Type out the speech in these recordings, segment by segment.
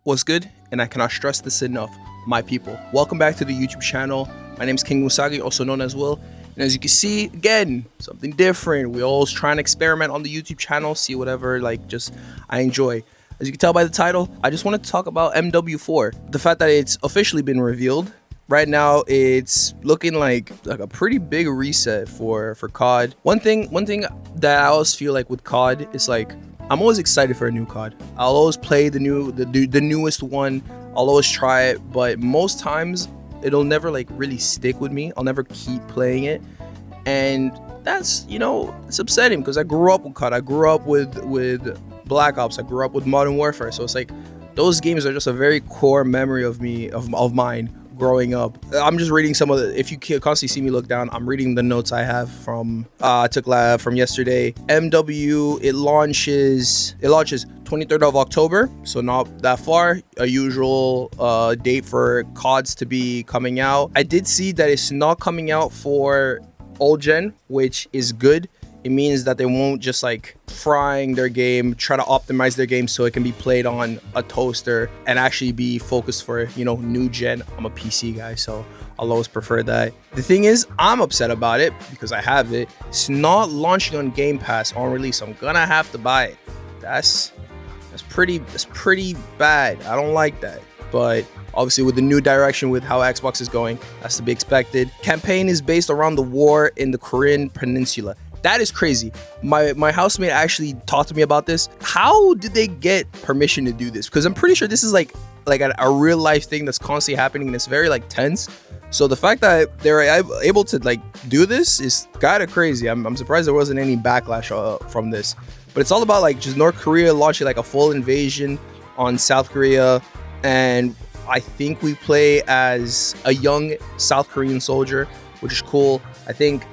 What's good? And I cannot stress this enough, my people. Welcome back to the YouTube channel. My name is King Musagi, also known as Will. And as you can see, again, something different. We always try and experiment on the YouTube channel, see whatever I enjoy. As you can tell by the title, I just wanted to talk about MW4. The fact that it's officially been revealed. Right now, it's looking like a pretty big reset for COD. One thing that I always feel like with COD is like, I'm always excited for a new COD. I'll always play the newest one. I'll always try it, but most times it'll never like really stick with me. I'll never keep playing it, and that's, it's upsetting because I grew up with COD. I grew up with Black Ops. I grew up with Modern Warfare. So it's like those games are just a very core memory of mine growing up. I'm just reading some of the, if you constantly see me look down, I'm reading the notes I have from I took from yesterday. MW, it launches 23rd of October, so not that far. A usual date for CODs to be coming out. I did see that it's not coming out for old gen, which is good. It means that they won't just like frying their game, try to optimize their game so it can be played on a toaster and actually be focused for, new gen. I'm a PC guy, so I'll always prefer that. The thing is, I'm upset about it because I have it. It's not launching on Game Pass on release. I'm gonna have to buy it. That's pretty bad. I don't like that. But obviously with the new direction with how Xbox is going, that's to be expected. Campaign is based around the war in the Korean Peninsula. That is crazy. My housemate actually talked to me about this. How did they get permission to do this? Because I'm pretty sure this is like a real life thing that's constantly happening and it's very like tense. So the fact that they're able to like do this is kind of crazy. I'm surprised there wasn't any backlash from this. But it's all about like just North Korea launching like a full invasion on South Korea, and I think we play as a young South Korean soldier, which is cool. I think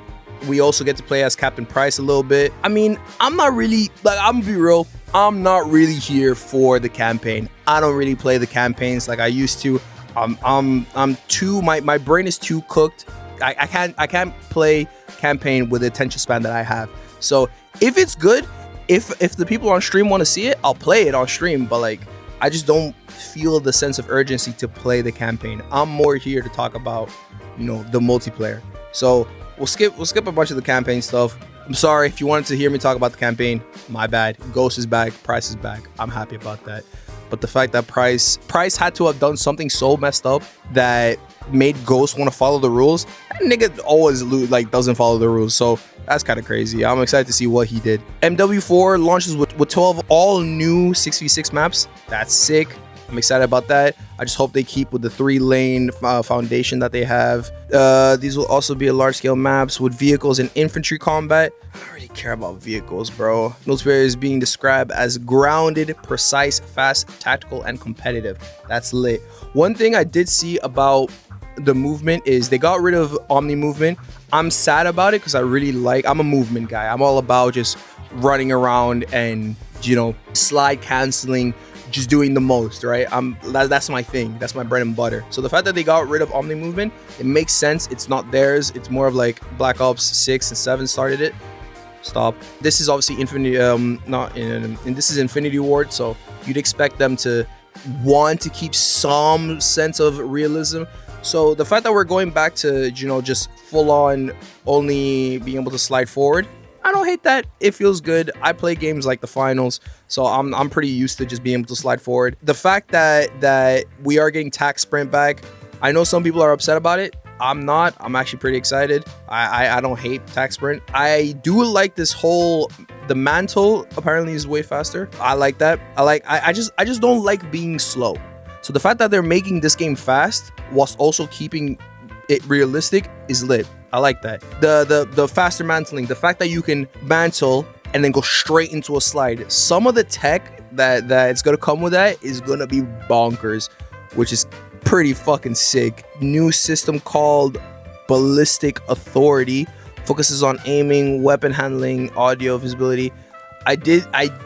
we also get to play as Captain Price a little bit. I mean, I'm not really, I'm gonna be real, I'm not really here for the campaign. I don't really play the campaigns like I used to. I'm too, my brain is too cooked. I can't play campaign with the attention span that I have. So if it's good, if the people on stream want to see it, I'll play it on stream, but like, I just don't feel the sense of urgency to play the campaign. I'm more here to talk about, the multiplayer. So we'll skip a bunch of the campaign stuff. I'm sorry if you wanted to hear me talk about the campaign. My bad. Ghost is back. Price is back. I'm happy about that. But the fact that Price had to have done something so messed up that made Ghost want to follow the rules. That nigga always doesn't follow the rules. So that's kind of crazy. I'm excited to see what he did. MW4 launches with 12 all new 6v6 maps. That's sick. I'm excited about that. I just hope they keep with the 3-lane foundation that they have. These will also be large-scale maps with vehicles and infantry combat. I don't really care about vehicles, bro. Multiplayer is being described as grounded, precise, fast, tactical, and competitive. That's lit. One thing I did see about the movement is they got rid of Omni movement. I'm sad about it because I'm a movement guy. I'm all about just running around and, slide canceling, just doing the most, right? That's my thing. That's my bread and butter. So the fact that they got rid of Omni movement, it makes sense. It's not theirs. It's more of like Black Ops 6 and 7 started it. Stop. This is obviously this is Infinity Ward, so you'd expect them to want to keep some sense of realism. So the fact that we're going back to, just full on only being able to slide forward, I don't hate that. It feels good. I play games like the finals, so I'm pretty used to just being able to slide forward. The fact that we are getting tac sprint back, I know some people are upset about it. I'm not. I'm actually pretty excited. I don't hate tac sprint. I do like this the mantle apparently is way faster. I like that. I just don't like being slow. So the fact that they're making this game fast whilst also keeping it realistic is lit. I like that. The faster mantling, the fact that you can mantle and then go straight into a slide. Some of the tech that it's gonna come with that is gonna be bonkers, which is pretty fucking sick. New system called Ballistic Authority focuses on aiming, weapon handling, audio visibility.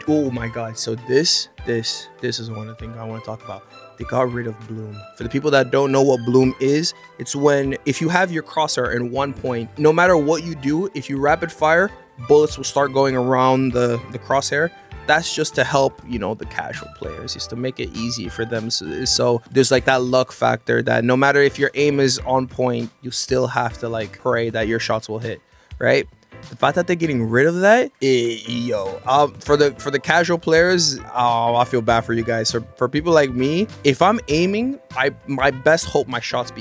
Oh my god. So this is one of the things I want to talk about. They got rid of bloom. For the people that don't know what bloom is, it's if you have your crosshair in one point, no matter what you do, if you rapid fire, bullets will start going around the crosshair. that's just to help, you know, the casual players, just to make it easy for them. So there's like that luck factor that no matter if your aim is on point, you still have to like pray that your shots will hit, right? The fact that they're getting rid of that, for the casual players, I feel bad for you guys. So for people like me, if I'm aiming, my best hope my shots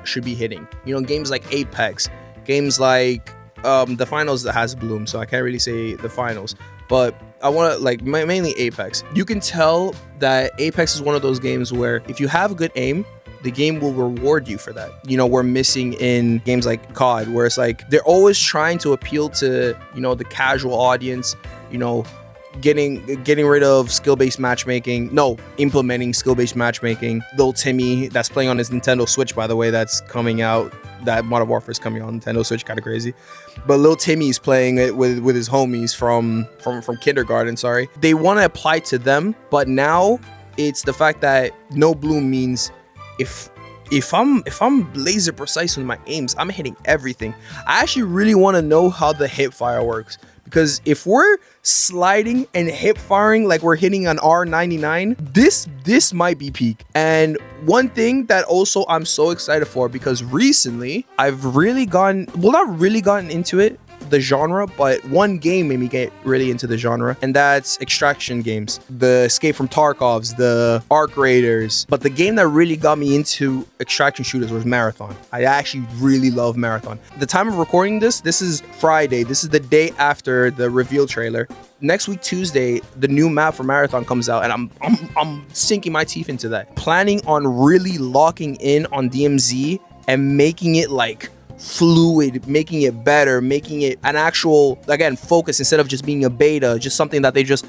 should be hitting. You know, games like Apex, games like the finals that has Bloom, so I can't really say the finals, but I want to like mainly Apex. You can tell that Apex is one of those games where if you have good aim, the game will reward you for that. You know, we're missing in games like COD, where it's like they're always trying to appeal to, you know, the casual audience, you know, getting rid of skill-based matchmaking. No, implementing skill-based matchmaking. Lil Timmy, that's playing on his Nintendo Switch, by the way, that's coming out. That Modern Warfare is coming out on Nintendo Switch, kind of crazy. But Lil Timmy's playing it with his homies from kindergarten. Sorry, they want to apply to them, but now it's the fact that no bloom means if I'm laser precise with my aims, I'm hitting everything. I actually really want to know how the hip fire works, because if we're sliding and hip firing like we're hitting an R99, this might be peak. And one thing that also I'm so excited for, because recently I've really not really gotten into it, the genre, but one game made me get really into the genre, and that's extraction games, the Escape from Tarkov's, the Arc Raiders. But the game that really got me into extraction shooters was Marathon. I actually really love Marathon. The time of recording this is Friday. This is the day after the reveal trailer. Next week, Tuesday, the new map for Marathon comes out, and I'm sinking my teeth into that, planning on really locking in on DMZ and making it like fluid, making it better, making it an actual, again, focus, instead of just being a beta, just something that they just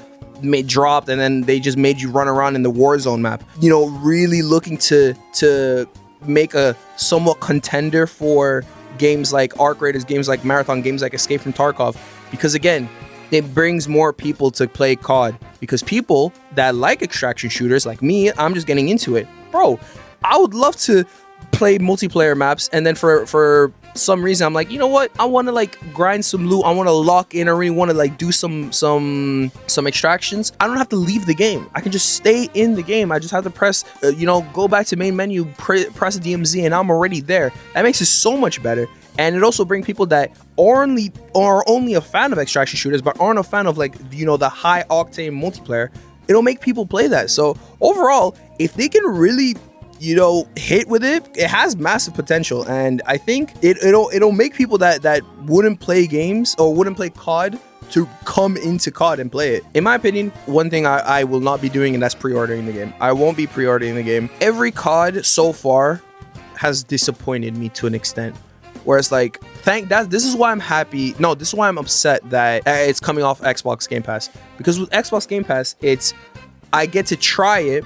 dropped and then they just made you run around in the Warzone map. You know, really looking to make a somewhat contender for games like Arc Raiders, games like Marathon, games like Escape from Tarkov, because again, it brings more people to play COD, because people that like extraction shooters like me, I'm just getting into it. Bro, I would love to play multiplayer maps, and then for some reason I'm like, you know what, I want to like grind some loot, I want to lock in, I really want to like do some extractions. I don't have to leave the game, I can just stay in the game. I just have to press go back to main menu, press DMZ, and I'm already there. That makes it so much better. And it also brings people that are only a fan of extraction shooters but aren't a fan of, like, you know, the high octane multiplayer. It'll make people play that. So overall, if they can really, you know, hit with it, it has massive potential, and I think it'll make people that wouldn't play games or wouldn't play COD to come into COD and play it. In my opinion, one thing I will not be doing, and that's pre-ordering the game. I won't be pre-ordering the game. Every COD so far has disappointed me to an extent, where it's like, this is why I'm happy. No, this is why I'm upset that it's coming off Xbox Game Pass, because with Xbox Game Pass, I get to try it,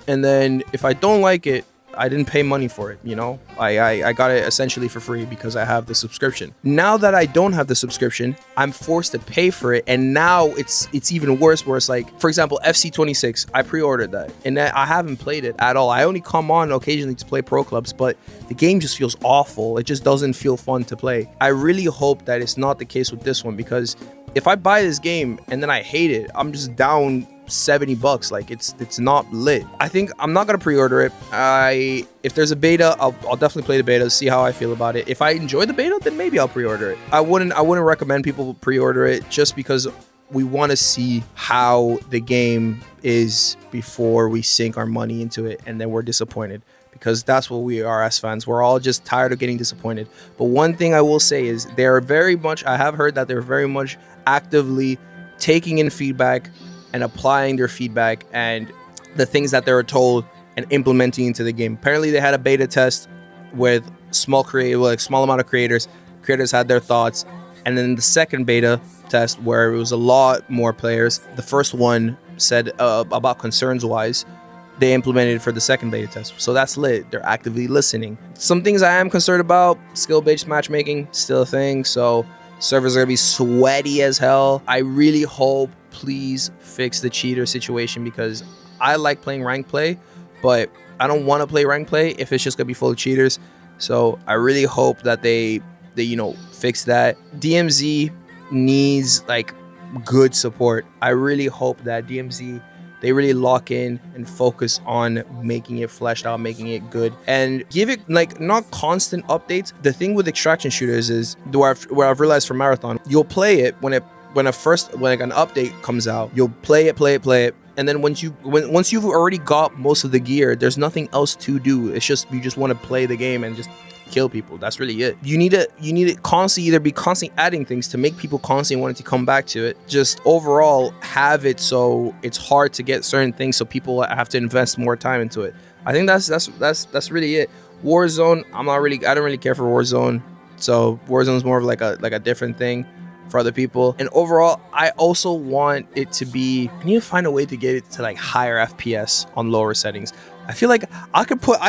and then if I don't like it, I didn't pay money for it, you know? I got it essentially for free because I have the subscription. Now that I don't have the subscription, I'm forced to pay for it, and now it's even worse, where it's like, for example, FC26, I pre-ordered that, and I haven't played it at all. I only come on occasionally to play pro clubs, but the game just feels awful. It just doesn't feel fun to play. I really hope that it's not the case with this one, because if I buy this game and then I hate it, I'm just down $70. Like, it's not lit. I think I'm not gonna pre-order it. If there's a beta, I'll definitely play the beta, see how I feel about it. If I enjoy the beta, then maybe I'll pre-order it. I wouldn't recommend people pre-order it, just because we want to see how the game is before we sink our money into it and then we're disappointed, because that's what we are as fans. We're all just tired of getting disappointed. But one thing I will say is I have heard that they're very much actively taking in feedback and applying their feedback and the things that they were told and implementing into the game. Apparently they had a beta test with small amount of creators. Creators had their thoughts, and then the second beta test, where it was a lot more players, the first one said about concerns wise, they implemented it for the second beta test. So that's lit. They're actively listening. Some things I am concerned about: skill-based matchmaking, still a thing, so servers are gonna be sweaty as hell. I really hope, please fix the cheater situation, because I like playing rank play, but I don't want to play rank play if it's just gonna be full of cheaters. So I really hope that they fix that. DMZ needs, like, good support. I really hope that DMZ, they really lock in and focus on making it fleshed out, making it good, and give it like not constant updates. The thing with extraction shooters is where I've realized for Marathon, you'll play it when like an update comes out, you'll play it, and then once you've already got most of the gear, there's nothing else to do. It's just you just want to play the game and just kill people. That's really it. You need to constantly either be constantly adding things to make people constantly wanting to come back to it. Just overall have it so it's hard to get certain things, so people have to invest more time into it. I think that's really it. Warzone, I don't really care for Warzone. So Warzone is more of like a different thing for other people. And overall, I also want it to be, I need to find a way to get it to like higher FPS on lower settings. I feel like I can put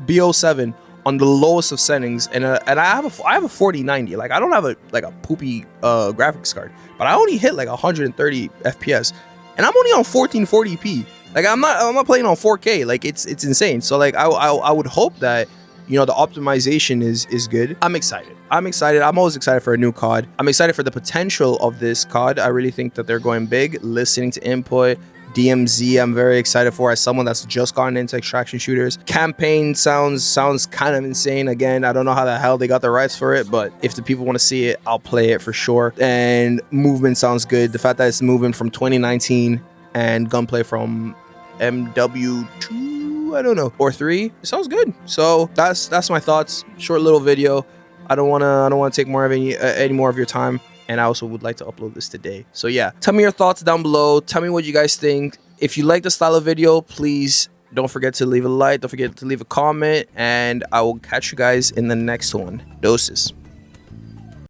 BO7 on the lowest of settings, and I have a 4090. Like I don't have a poopy graphics card, but I only hit like 130 FPS, and I'm only on 1440p. Like I'm not playing on 4K. Like it's insane. So like I would hope that, you know, the optimization is good. I'm excited. I'm always excited for a new COD. I'm excited for the potential of this COD. I really think that they're going big. Listening to input, DMZ, I'm very excited for, as someone that's just gotten into extraction shooters. Campaign sounds kind of insane. Again, I don't know how the hell they got the rights for it, but if the people want to see it, I'll play it for sure. And movement sounds good. The fact that it's moving from 2019 and gunplay from MW2, I don't know, or 3, it sounds good. So that's my thoughts. Short little video. I don't want to take more of any more of your time. And I also would like to upload this today. So yeah, tell me your thoughts down below. Tell me what you guys think. If you like the style of video, please don't forget to leave a like. Don't forget to leave a comment. And I will catch you guys in the next one. Doses.